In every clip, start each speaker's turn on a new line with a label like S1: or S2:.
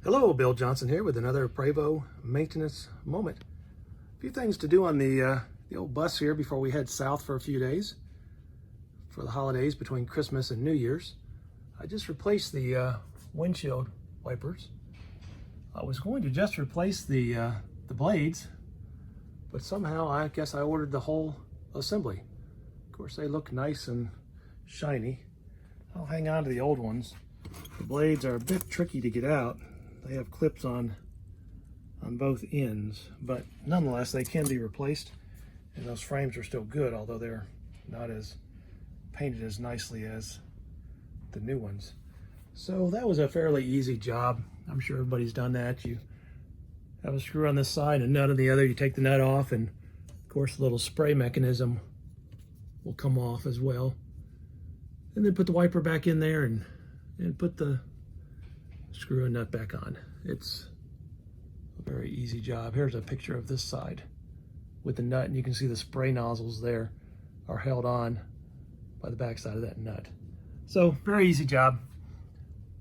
S1: Hello, Bill Johnson here with another Prevost maintenance moment. A few things to do on the old bus here before we head south for a few days for the holidays between Christmas and New Year's. I just replaced the windshield wipers. I was going to just replace the blades, but somehow I guess I ordered the whole assembly. Of course, they look nice and shiny. I'll hang on to the old ones. The blades are a bit tricky to get out. They have clips on both ends, but nonetheless they can be replaced, and those frames are still good, although they're not as painted as nicely as the new ones. So that was a fairly easy job. I'm sure everybody's done that. You have a screw on this side and a nut on the other. You take the nut off, and of course the little spray mechanism will come off as well. And then put the wiper back in there and put the screw and nut back on. It's a very easy job. Here's a picture of this side with the nut, and you can see the spray nozzles there are held on by the back side of that nut. So very easy job.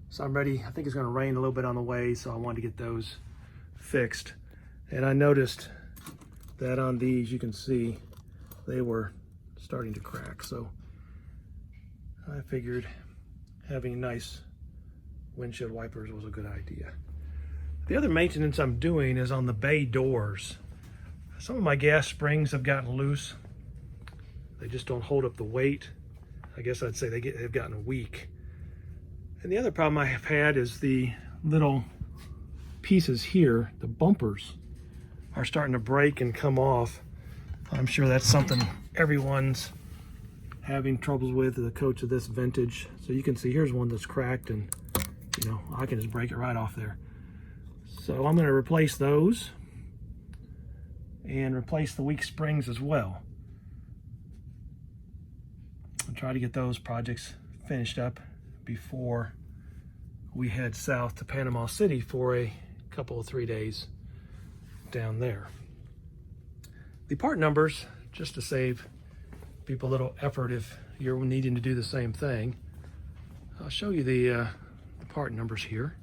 S1: So I'm ready. I think it's going to rain a little bit on the way, so I wanted to get those fixed. And I noticed that on these, you can see they were starting to crack. So I figured having nice windshield wipers was a good idea. The other maintenance I'm doing is on the bay doors. Some of my gas springs have gotten loose. They just don't hold up the weight. I guess I'd say they've gotten weak. And the other problem I have had is the little pieces here, the bumpers, are starting to break and come off. I'm sure that's something everyone's having troubles with, the coach of this vintage. So you can see here's one that's cracked, and you know, I can just break it right off there. So I'm going to replace those and replace the weak springs as well. I'll try to get those projects finished up before we head south to Panama City for a couple of 3 days down there. The part numbers, just to save people a little effort if you're needing to do the same thing, I'll show you the part numbers here.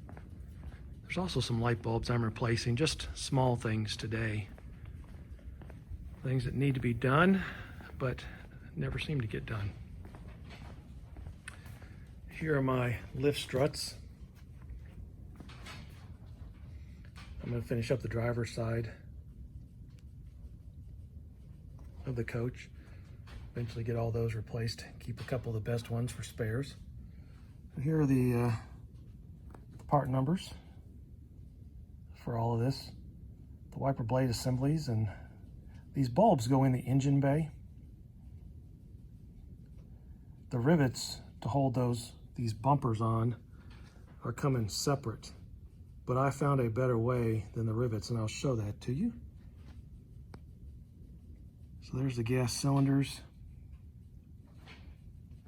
S1: There's also some light bulbs I'm replacing, just small things today. Things that need to be done, but never seem to get done. Here are my lift struts. I'm going to finish up the driver's side of the coach. Eventually get all those replaced. Keep a couple of the best ones for spares. And here are the part numbers for all of this. The wiper blade assemblies, and these bulbs go in the engine bay. The rivets to hold these bumpers on are coming separate, but I found a better way than the rivets, and I'll show that to you. So there's the gas cylinders,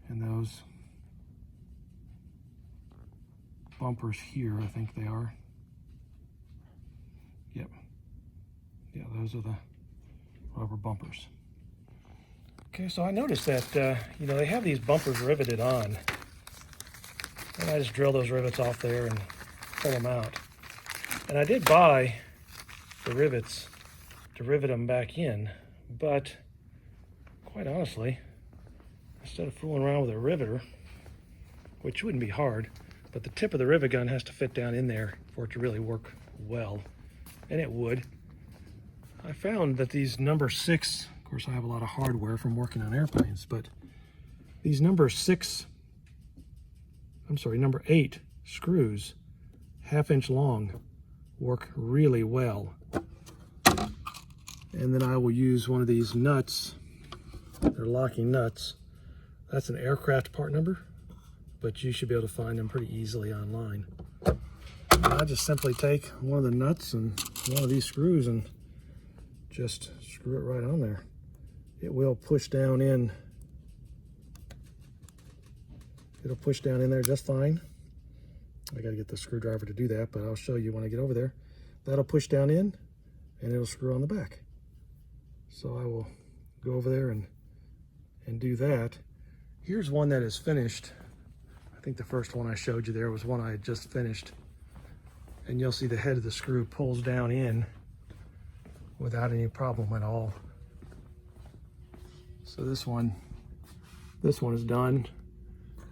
S1: and those bumpers here, I think they are. Yep. Yeah, those are the rubber bumpers. Okay, so I noticed that, you know, they have these bumpers riveted on. And I just drill those rivets off there and pull them out. And I did buy the rivets to rivet them back in, but quite honestly, instead of fooling around with a riveter, which wouldn't be hard, but the tip of the rivet gun has to fit down in there for it to really work well, and it would. I found that these number 6, of course I have a lot of hardware from working on airplanes, but these number 8 screws, 1/2 inch long, work really well. And then I will use one of these nuts. They're locking nuts. That's an aircraft part number, but you should be able to find them pretty easily online. And I just simply take one of the nuts and one of these screws and just screw it right on there. It will push down in. It'll push down in there just fine. I got to get the screwdriver to do that, but I'll show you when I get over there. That'll push down in, and it'll screw on the back. So I will go over there and do that. Here's one that is finished. I think the first one I showed you there was one I had just finished. and you'll see the head of the screw pulls down in without any problem at all. So this one is done,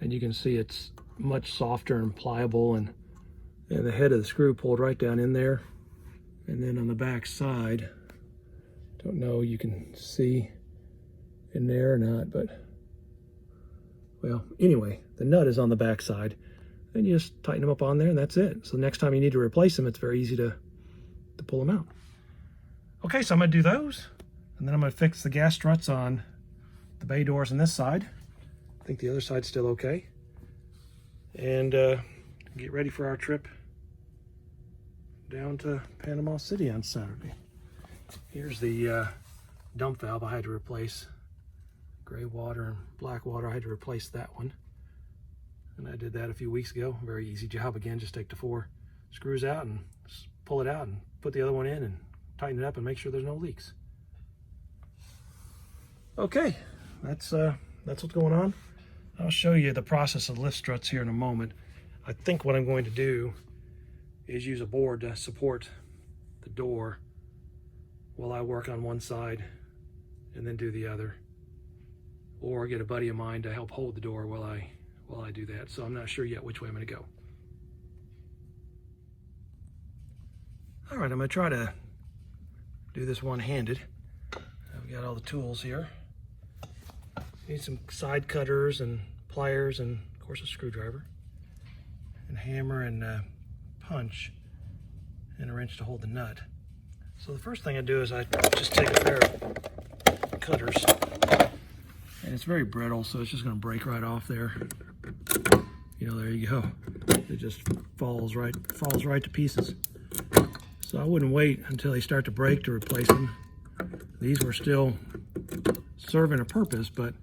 S1: and you can see it's much softer and pliable, and the head of the screw pulled right down in there. And then on the back side, don't know you can see in there or not, but well, anyway, the nut is on the back side, and you just tighten them up on there, and that's it. So next time you need to replace them, it's very easy to pull them out. Okay, so I'm gonna do those, and then I'm gonna fix the gas struts on the bay doors on this side. I think the other side's still okay. And get ready for our trip down to Panama City on Saturday. Here's the dump valve I had to replace. Gray water and black water, I had to replace that one. And I did that a few weeks ago. Very easy job again, just take the 4 screws out and pull it out and put the other one in and tighten it up and make sure there's no leaks. Okay, that's what's going on. I'll show you the process of lift struts here in a moment. I think what I'm going to do is use a board to support the door while I work on one side and then do the other, or get a buddy of mine to help hold the door while I do that. So I'm not sure yet which way I'm going to go. All right, I'm going to try to do this one-handed. I've got all the tools here. Need some side cutters and pliers and of course a screwdriver and hammer and punch and a wrench to hold the nut. So the first thing I do is I just take a pair of cutters, and it's very brittle, so it's just going to break right off there. You know, there you go. It just falls right to pieces. So I wouldn't wait until they start to break to replace them. These were still serving a purpose, but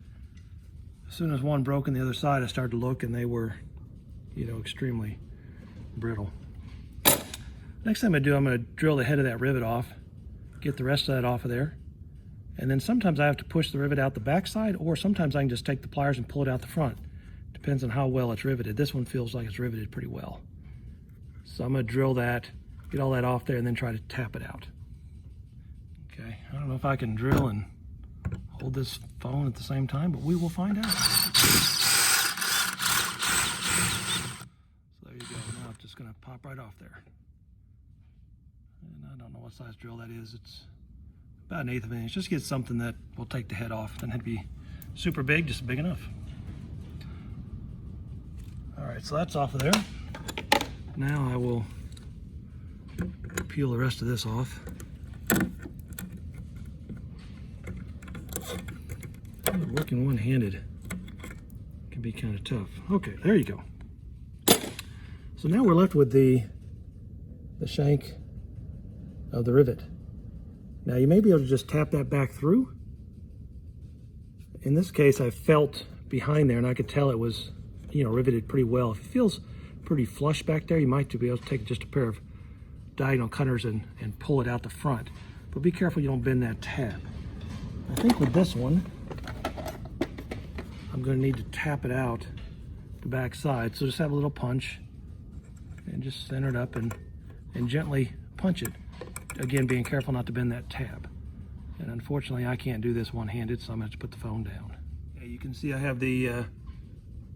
S1: as soon as one broke on the other side, I started to look, and they were, you know, extremely brittle. Next thing I'm going to do, I'm going to drill the head of that rivet off, get the rest of that off of there, and then sometimes I have to push the rivet out the back side, or sometimes I can just take the pliers and pull it out the front. Depends on how well it's riveted. This one feels like it's riveted pretty well. So I'm going to drill that, get all that off there, and then try to tap it out. Okay, I don't know if I can drill and hold this phone at the same time, but we will find out. So there you go. Now it's just going to pop right off there. And I don't know what size drill that is. It's about 1/8 of an inch. Just get something that will take the head off. Doesn't have to be super big, just big enough. All right, so that's off of there. Now I will peel the rest of this off. Working one-handed can be kind of tough. Okay, there you go. So now we're left with the shank of the rivet. Now you may be able to just tap that back through. In this case, I felt behind there and I could tell it was, you know, riveted pretty well. If it feels pretty flush back there, you might be able to take just a pair of diagonal cutters and pull it out the front. But be careful you don't bend that tab. I think with this one, I'm going to need to tap it out the back side. So just have a little punch and just center it up and gently punch it. Again, being careful not to bend that tab. And unfortunately, I can't do this one-handed, so I'm going to have to put the phone down. Yeah, you can see I have the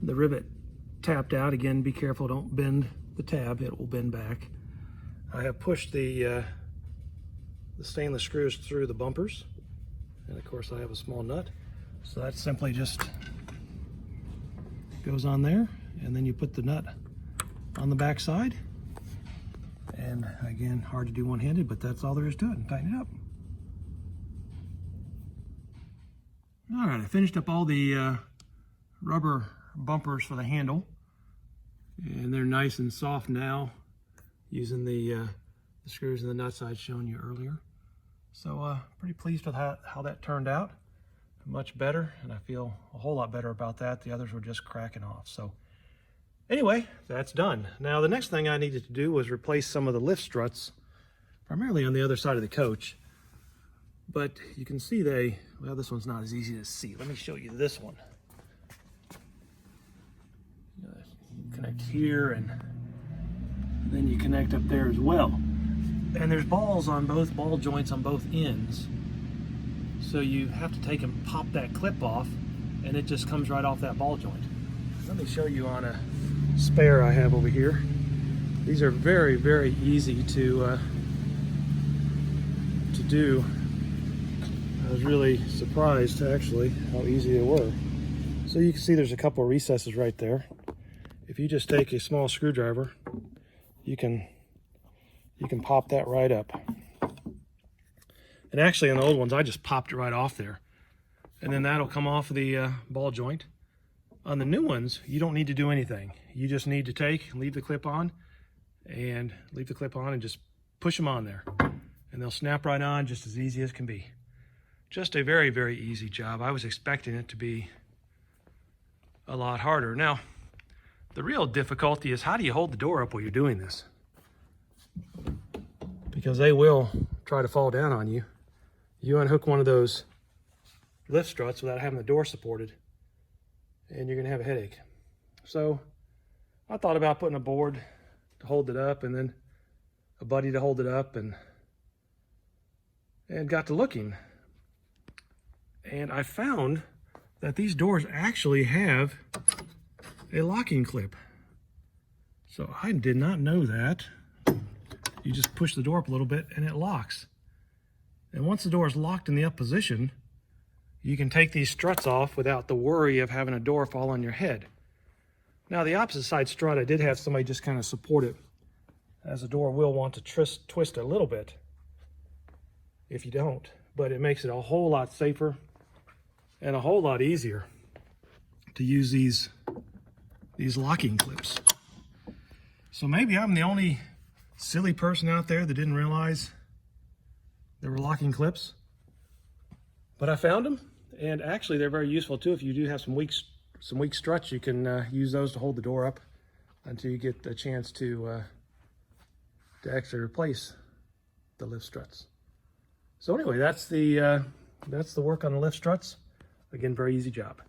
S1: rivet tapped out. Again, be careful, don't bend the tab, it will bend back. I have pushed the stainless screws through the bumpers. And of course, I have a small nut. So that simply just goes on there, and then you put the nut on the back side. And again, hard to do one-handed, but that's all there is to it, and tighten it up. All right, I finished up all the rubber bumpers for the handle, and they're nice and soft now using the screws and the nuts I'd shown you earlier. So pretty pleased with how that turned out. Much better, and I feel a whole lot better about that. The others were just cracking off. So anyway, that's done. Now the next thing I needed to do was replace some of the lift struts, primarily on the other side of the coach. But you can see well, this one's not as easy to see. Let me show you this one. Connect here, and Then you connect up there as well. And there's balls on both ball joints on both ends. So you have to take and pop that clip off, and it just comes right off that ball joint. Let me show you on a spare I have over here. These are very, very easy to do. I was really surprised actually how easy they were. So you can see there's a couple of recesses right there. If you just take a small screwdriver, you can pop that right up. And actually on the old ones, I just popped it right off there. And then that'll come off the ball joint. On the new ones, you don't need to do anything. You just need to leave the clip on and just push them on there. And they'll snap right on just as easy as can be. Just a very, very easy job. I was expecting it to be a lot harder. Now, the real difficulty is how do you hold the door up while you're doing this? Because they will try to fall down on you. You unhook one of those lift struts without having the door supported, and you're gonna have a headache. So I thought about putting a board to hold it up and then a buddy to hold it up, and got to looking. And I found that these doors actually have a locking clip. So I did not know that. You just push the door up a little bit and it locks. And once the door is locked in the up position, you can take these struts off without the worry of having a door fall on your head. Now the opposite side strut, I did have somebody just kind of support it, as the door will want to twist a little bit if you don't. But it makes it a whole lot safer and a whole lot easier to use these locking clips. So maybe I'm the only silly person out there that didn't realize there were locking clips, but I found them, and actually they're very useful too. If you do have some weak struts, you can use those to hold the door up until you get a chance to actually replace the lift struts. So anyway, that's the work on the lift struts. Again, very easy job.